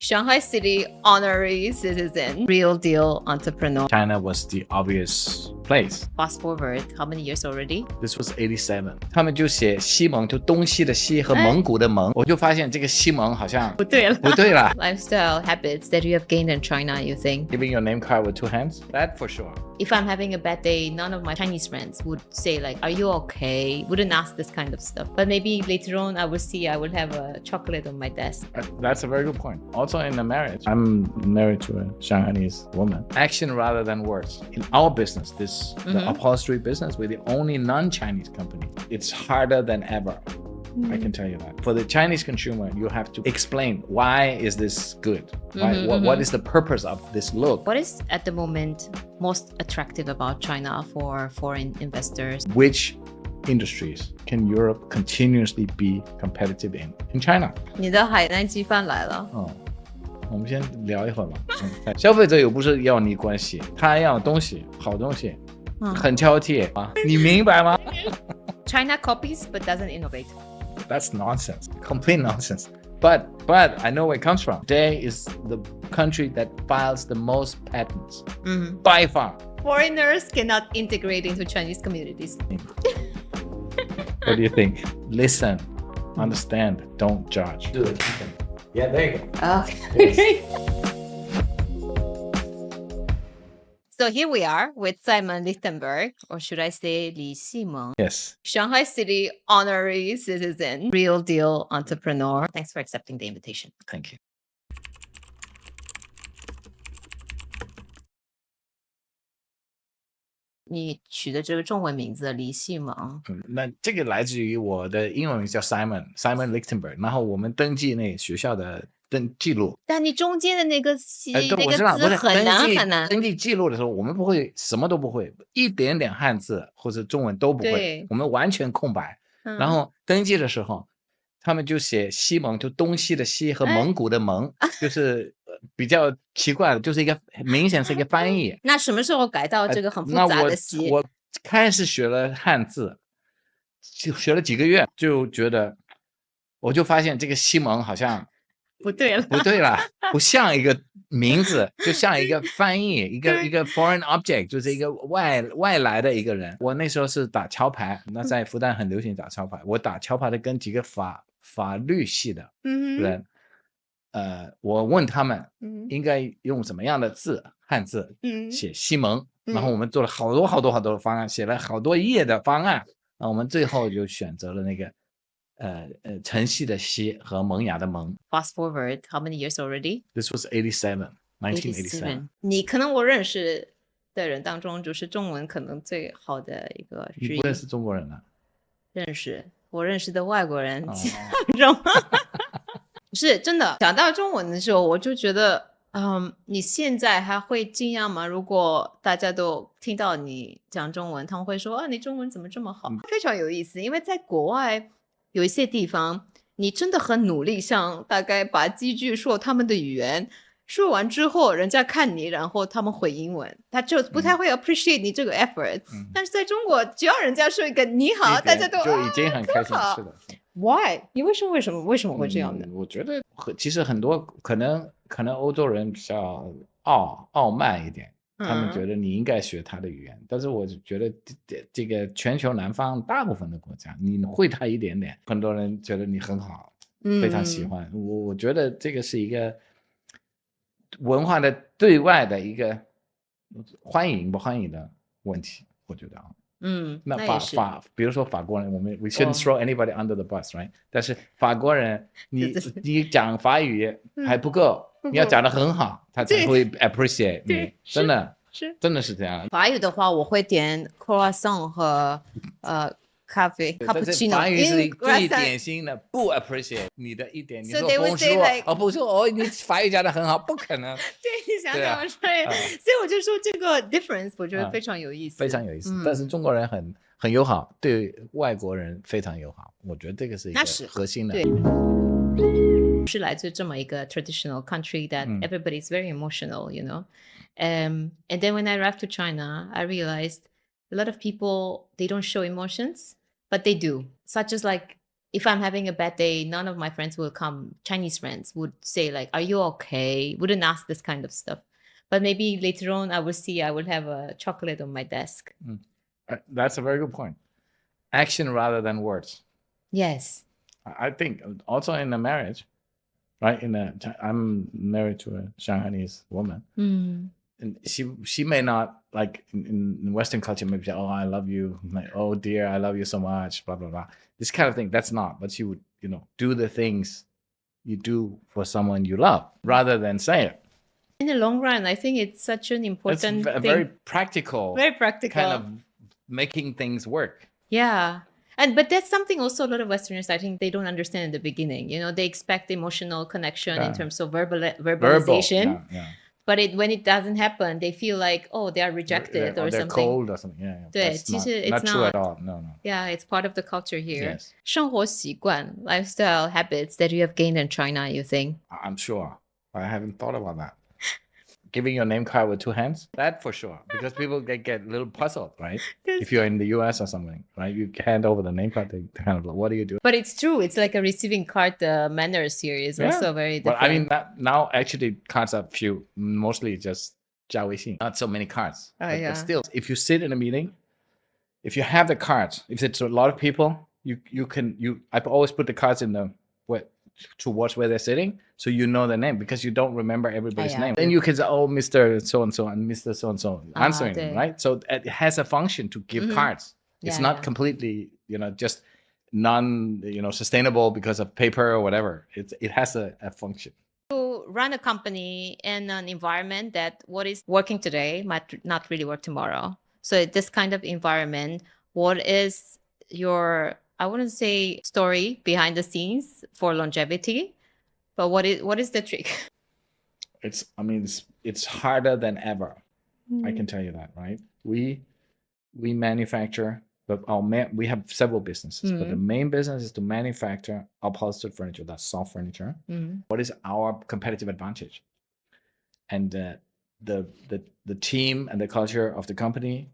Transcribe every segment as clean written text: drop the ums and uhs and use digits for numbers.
Shanghai City Honorary Citizen, real deal entrepreneur. China was the obvious place. Fast forward, how many years already? This was 87. 他们就写西蒙，就东西的西和蒙古的蒙，我就发现这个西蒙好像不对了。不对了。Lifestyle habits that you have gained in China, you think? Giving your name card with two hands? That for sure. If I'm having a bad day, none of my Chinese friends would say like, are you okay? Wouldn't ask this kind of stuff. But maybe later on I will have a chocolate on my desk. That's a very good point. Also in a marriage, I'm married to a Shanghainese woman. Action rather than words. In our business, the upholstery business, we're the only non-Chinese company. It's harder than ever. I can tell you that. For the Chinese consumer, you have to explain why is this good? What is the purpose of this look? What is at the moment most attractive about China for foreign investors? Which industries can Europe continuously be competitive in China? 你的海南鸡饭来了。我们先聊一会儿吧。消费者又不是要你关系，他要东西，好东西，很挑剔啊，你明白吗？ China copies but doesn't innovate. That's nonsense, complete nonsense. But I know where it comes from. Today is the country that files the most patents by far. Foreigners cannot integrate into Chinese communities. What do you think? Listen, understand, don't judge. Do it. Yeah, there you go. Okay. So here we are with Simon Lichtenberg, or should I say Li Simon? Yes. Shanghai City Honorary Citizen, real deal entrepreneur. Thanks for accepting the invitation. Thank you. 你取的这个中文名字李细蒙，那这个来自于我的英文名叫 Simon Lichtenberg， 然后我们登记那个学校的记录。但你中间的那个那个字很难很难。登记记录的时候，我们不会什么都不会，一点点汉字或者中文都不会，我们完全空白。然后登记的时候，他们就写西蒙，就东西的西和蒙古的蒙，就是比较奇怪的，就是一个明显是一个翻译。那什么时候改到这个很复杂的西？我开始学了汉字，就学了几个月，就觉得，我就发现这个西蒙好像不对了，不像一个名字，就像一个翻译，一个 foreign object， 就是一个外来的一个人。我那时候是打桥牌，那在复旦很流行打桥牌，我打桥牌的跟几个法律系的人。我问他们应该用什么样的字，汉字写西蒙，然后我们做了好多的方案，写了好多页的方案，然后我们最后就选择了那个晨曦的曦和萌芽的萌。 Fast forward, how many years already? This was 1987. 你可能我认识的人当中，就是中文可能最好的一个之一。你不认识中国人啊？认识，我认识的外国人是真的。讲到中文的时候，我就觉得，你现在还会惊讶吗？如果大家都听到你讲中文，他们会说你中文怎么这么好？非常有意思，因为在国外有一些地方，你真的很努力，像大概把几句说他们的语言。说完之后，人家看你，然后他们回英文，他就不太会 appreciate 你这个 effort。但是在中国，只要人家说一个你好，大家都就已经很开心。是的。Why？ 你为什么会这样呢？我觉得其实很多可能欧洲人比较傲慢一点，他们觉得你应该学他的语言。但是我觉得这个全球南方大部分的国家，你会他一点点，很多人觉得你很好，非常喜欢。我觉得这个是一个文化的对外的一个欢迎不欢迎的问题，我觉得啊。那比如说法国人，we shouldn't throw anybody under the bus, right？ 但是法国人，你讲法语还不够，你要讲得很好，他才会 appreciate 你。真的是这样。法语的话，我会点 croissant 和咖啡 cappuccino。法语是最典型的不 appreciate 你的一点，你说不说你法语讲得很好，不可能。对，你想怎么说？所以我就说这个 difference 我觉得非常有意思，非常有意思。但是中国人很友好，对外国人非常友好，我觉得这个是一个核心的。对，是来自这么一个 traditional country that everybody is very emotional, you know. And then when I arrived to China, I realized a lot of people, they don't show emotions, but they do, such as like if I'm having a bad day, none of my friends will come. Chinese friends would say like, "Are you okay?" Wouldn't ask this kind of stuff. But maybe later on, I will have a chocolate on my desk. That's a very good point. Action rather than words. Yes. I think also in a marriage, right? I'm married to a Shanghainese woman, and she may not like in Western culture maybe say, "Oh, I love you," like, "Oh dear, I love you so much," blah blah blah. This kind of thing. That's not. But she would, do the things you do for someone you love rather than say it. In the long run, I think it's such an It's important a thing. very practical, Very practical. kind of making things work. Yeah. But that's something also a lot of Westerners, I think they don't understand in the beginning. They expect emotional connection in Yeah. terms of verbalization. Yeah. But when it doesn't happen, they feel like, oh, they are rejected or they're something. cold or something. Yeah. 对， That's 其实 not it's true not. at all. No. Yeah, it's part of the culture here. Yes. 生活习惯 lifestyle habits that you have gained in China, you think? I'm sure. I haven't thought about that. Giving your name card with two hands? That for sure. Because people get a little puzzled, right? If you're in the US or something, right? You hand over the name card, they kind of like, what do you do? But it's true. It's like a receiving card. The manners here is also very But different. I mean, now actually cards are few, mostly just 加微信, not so many cards. But still, if you sit in a meeting, if you have the cards, if it's a lot of people, I've always put the cards in towards where they're sitting, so you know their name, because you don't remember everybody's name. Then you can say, "Oh, Mr. So and so and Mr. So and so," answering them, right? So it has a function to give cards. It's not completely, just sustainable because of paper or whatever. It has a function. To run a company in an environment that what is working today might not really work tomorrow. So this kind of environment, what is your, I wouldn't say story behind the scenes for longevity, but what is the trick? It's harder than ever. I can tell you that, right? We manufacture, but we have several businesses, but the main business is to manufacture upholstered furniture, that's soft furniture. What is our competitive advantage? And the team and the culture of the company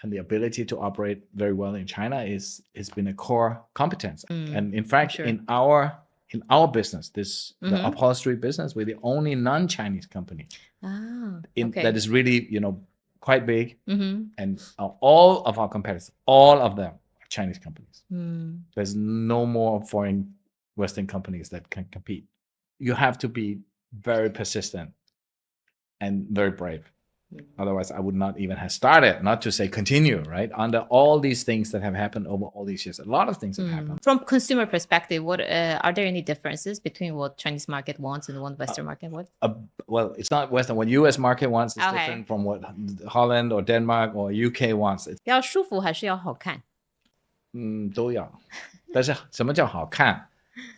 and the ability to operate very well in China has been a core competence. And in fact, in our business, the upholstery business, we're the only non-Chinese company that is really, quite big. And all of our competitors, all of them are Chinese companies. There's no more foreign Western companies that can compete. You have to be very persistent and very brave. Otherwise, I would not even have started, not to say continue, right? Under all these things that have happened over all these years, a lot of things have happened. From consumer perspective, what are there any differences between what Chinese market wants and what Western market wants? Well, it's not Western. What US market wants is different from what Holland or Denmark or UK wants. 要舒服还是要好看？都要。但是什么叫好看？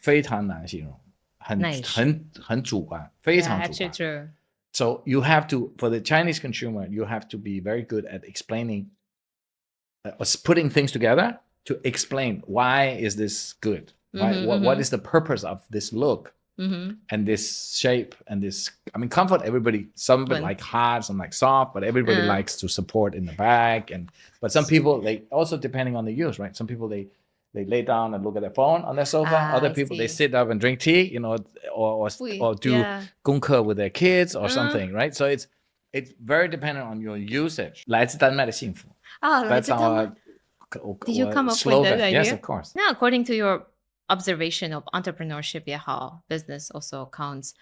非常难形容，很主观，非常主观。Actually true. So you have to, for the Chinese consumer, you have to be very good at explaining, putting things together to explain why is this good? What is the purpose of this look and this shape and this? I mean, comfort. Everybody, some like hard, some like soft, but everybody likes to support in the back. But some people, they also depending on the use, right? Some people they lay down and look at their phone on their sofa. Other people they sit up and drink tea, or do 功课 with their kids or something, right? So it's very dependent on your usage. 来自丹麦的幸福. That's our Did you come up slogan. with that idea? Yes, of course. Now, according to your observation of entrepreneurship, business also counts.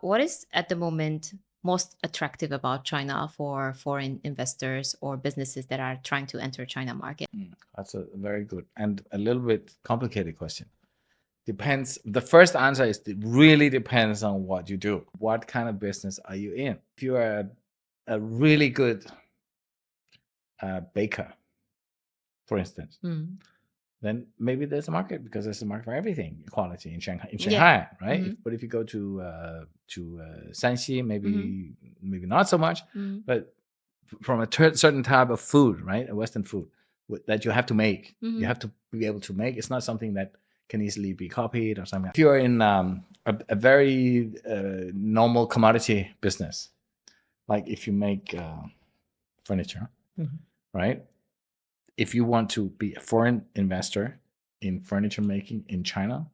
What is at the moment most attractive about China for foreign investors or businesses that are trying to enter China market? That's a very good and a little bit complicated question. Depends. The first answer is it really depends on what you do. What kind of business are you in? If you are a really good baker, for instance, then maybe there's a market, because there's a market for everything quality in Shanghai, right? But if you go to Shanxi, maybe not so much. But from a certain type of food, right, a Western food that you have to make, you have to be able to make. It's not something that can easily be copied or something. If you're in a very normal commodity business, like if you make furniture, right? If you want to be a foreign investor in furniture making in China,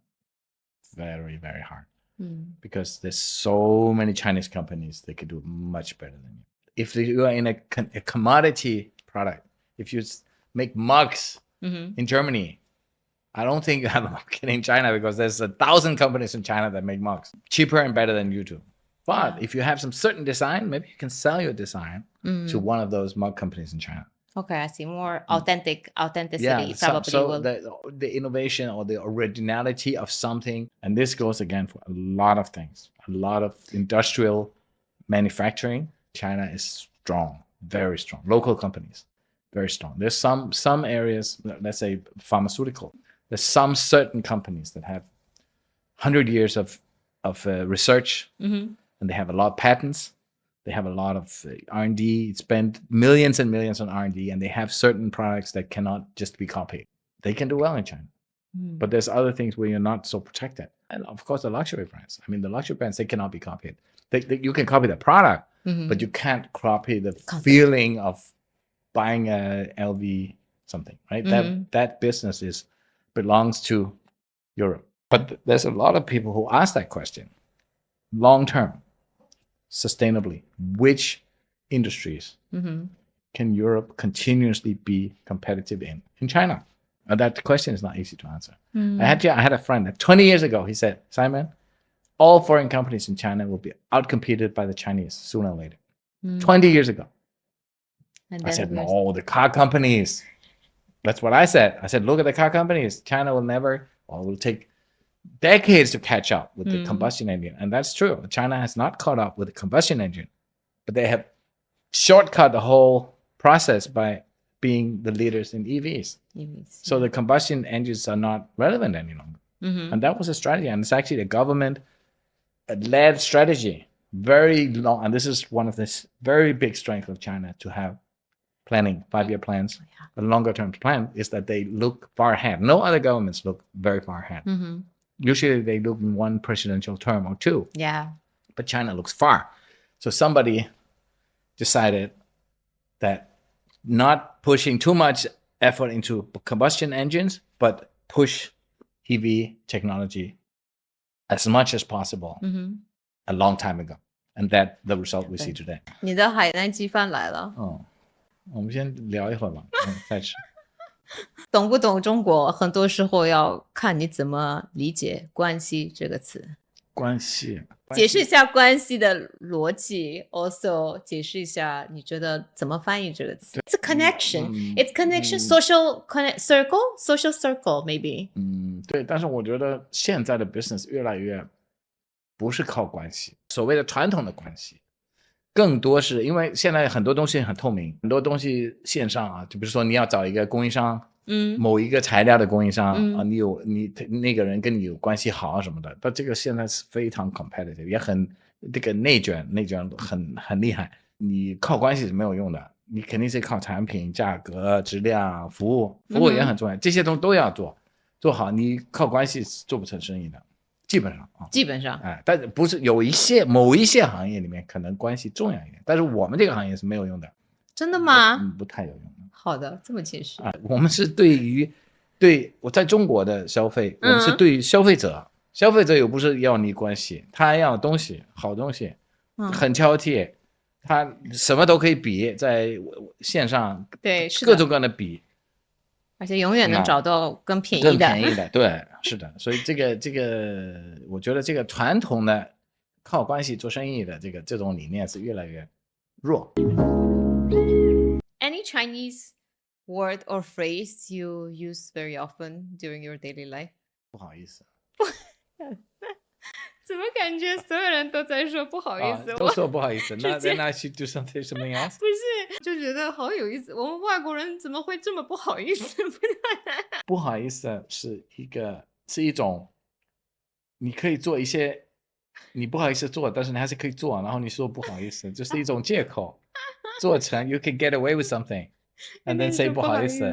very, very hard. Because there's so many Chinese companies that could do much better than you. If you are in a commodity product, if you make mugs in Germany, I don't think you have a market in China because there's 1,000 companies in China that make mugs cheaper and better than you do. But if you have some certain design, maybe you can sell your design to one of those mug companies in China. Okay, I see. More authenticity probably so will. the innovation or the originality of something, and this goes again for a lot of things, a lot of industrial manufacturing. China is strong, very strong. Local companies, very strong. There's some areas, let's say pharmaceutical. There's some certain companies that have 100 years of research, and they have a lot of patents. They have a lot of R&D, spend millions and millions on R&D, and they have certain products that cannot just be copied. They can do well in China. But there's other things where you're not so protected. And of course, the luxury brands. I mean, the luxury brands, they cannot be copied. You can copy the product, but you can't copy the feeling of buying a LV something, right? That business belongs to Europe. But there's a lot of people who ask that question. Long term, sustainably, which industries can Europe continuously be competitive in China? And that question is not easy to answer. I had a friend that 20 years ago, he said, Simon, all foreign companies in China will be outcompeted by the Chinese sooner or later. 20 years ago. I said, no, the car companies. That's what I said. I said, look at the car companies. China will take decades to catch up with the combustion engine. And that's true. China has not caught up with the combustion engine, but they have shortcut the whole process by being the leaders in EVs. So the combustion engines are not relevant any longer. And that was a strategy. And it's actually a government-led strategy. Very long. And this is one of the very big strengths of China, to have planning, 5-year plans. The longer term plan is that they look far ahead. No other governments look very far ahead. Usually they look in one presidential term or two. Yeah. But China looks far. So somebody decided that not pushing too much effort into combustion engines, but push EV technology as much as possible a long time ago. And that the result we see today. 你的海南鸡饭来了。我们先聊一会儿吧，再吃。懂不懂中国，很多时候要看你怎么理解"关系"这个词。关系，解释一下关系的逻辑 ，also 解释一下你觉得怎么翻译这个词。It's a connection. It's connection, social social circle, maybe. 对，但是我觉得现在的 business 越来越不是靠关系，所谓的传统的关系，更多是因为现在很多东西很透明，很多东西线上啊，就比如说你要找一个供应商，某一个材料的供应商啊，你那个人跟你有关系好什么的，但这个现在是非常 competitive， 也很这个内卷很厉害，你靠关系是没有用的，你肯定是靠产品、价格、质量、服务也很重要，这些东西都要做好，你靠关系是做不成生意的。基本上，但不是某一些行业里面可能关系重要一点，但是我们这个行业是没有用的。真的吗？不太有用。好的，这么解释。我们是对我在中国的消费，我们是对于消费者，消费者又不是要你关系，他要东西，好东西，很挑剔，他什么都可以比，在线上对各种各样的比。而且永远能找到更便宜的，对，是的，所以这个，我觉得这个传统的靠关系做生意的这种理念是越来越弱。Any Chinese word or phrase you use very often during your daily life? 不好意思。怎么感觉所有人都在说不好意思？都说不好意思。那 then I should do something else？ 不是，就觉得好有意思。我们外国人怎么会这么不好意思？不好意思是一种，你可以做一些你不好意思做，但是你还是可以做，然后你说不好意思，就是一种借口。做成 you can get away with something。And then say 不好意思，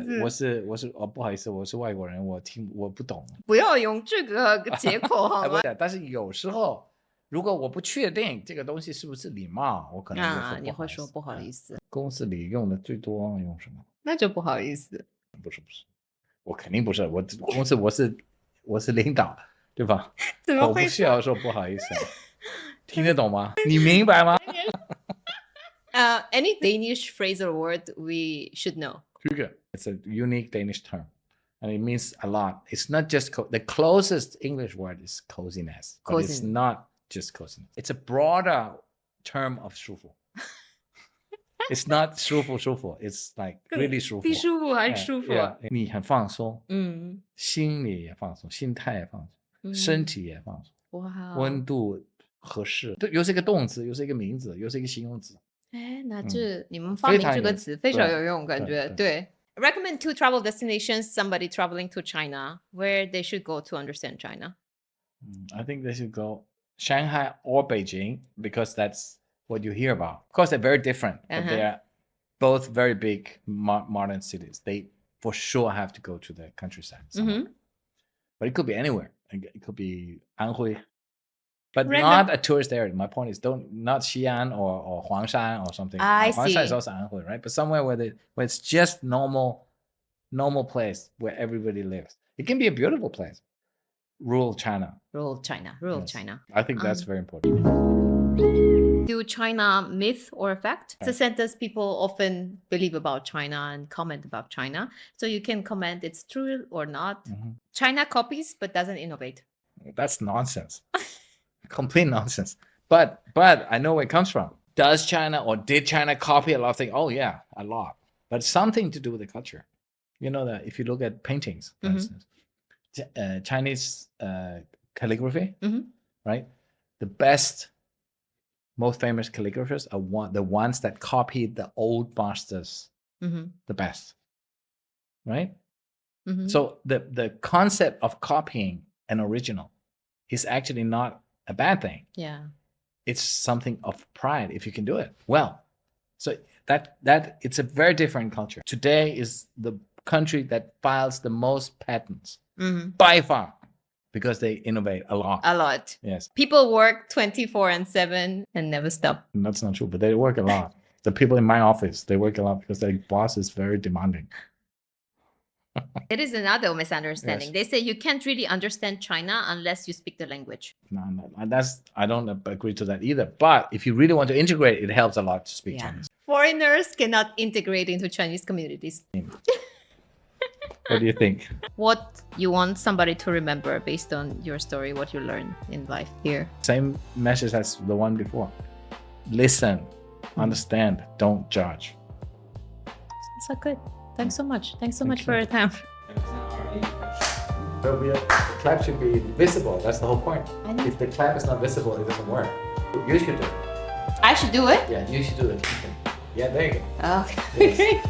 我不好意思，我是外国人，我不懂。不要用这个借口好吗？但是有时候，如果我不确定这个东西是不是礼貌，我可能你会说不好意思。公司里用的最多用什么？那就不好意思。不是。我肯定不是，我公司我是领导，对吧？怎么我不会需要说不好意思，听得懂吗？你明白吗？ Any Danish phrase or word we should know? Hygge. It's a unique Danish term, and it means a lot. It's not just the closest English word is coziness, but it's Cozy. not just coziness. It's a broader term of 舒服。It's not 舒服舒服 It's like really 舒服。比舒服还舒服。Yeah, 你很放松，嗯心里也放松，心态也放松，嗯身体也放松，哇哦，温度合适，又是一个动词，又是一个名词，又是一个形容词。哎，那这你们发明这个词非常有用，感觉对。Recommend 2 travel destinations somebody traveling to China where they should go to understand China. I think they should go Shanghai or Beijing because that's what you hear about. Of course, they're very different, but they are both very big modern cities. They for sure have to go to the countryside somewhere. But it could be anywhere. It could be Anhui, but not a tourist area. My point is, not Xi'an or Huangshan or something. I Huangshan see. is also Anhui, right? But somewhere where it's just normal place where everybody lives. It can be a beautiful place. Rural China. Rural China. Yes. China. I think that's very important. Do China myth or fact? It's a sentence people often believe about China and comment about China. So you can comment it's true or not. China copies but doesn't innovate. That's nonsense. Complete nonsense. But I know where it comes from. Does China or did China copy a lot of things? Oh yeah, a lot. But something to do with the culture. You know that if you look at paintings, for instance, Chinese calligraphy, right? The best, most famous calligraphers are the ones that copied the old masters the best, right? So the concept of copying an original is actually not a bad thing. Yeah. It's something of pride if you can do it well. So that it's a very different culture. Today is the country that files the most patents by far because they innovate a lot. A lot. Yes. People work 24/7 and never stop. And that's not true, but they work a lot. The people in my office, they work a lot because their boss is very demanding. It is another misunderstanding. Yes. They say you can't really understand China unless you speak the language. No, I don't agree to that either. But if you really want to integrate, it helps a lot to speak Chinese. Foreigners cannot integrate into Chinese communities. What do you think? What you want somebody to remember based on your story, what you learned in life here? Same message as the one before. Listen, understand, don't judge. So good. Thanks so much. Thanks so much for your time. The clap should be visible. That's the whole point. I know. If the clap is not visible, it doesn't work. You should do it. I should do it? Yeah, you should do it. Yeah, there you go. Okay.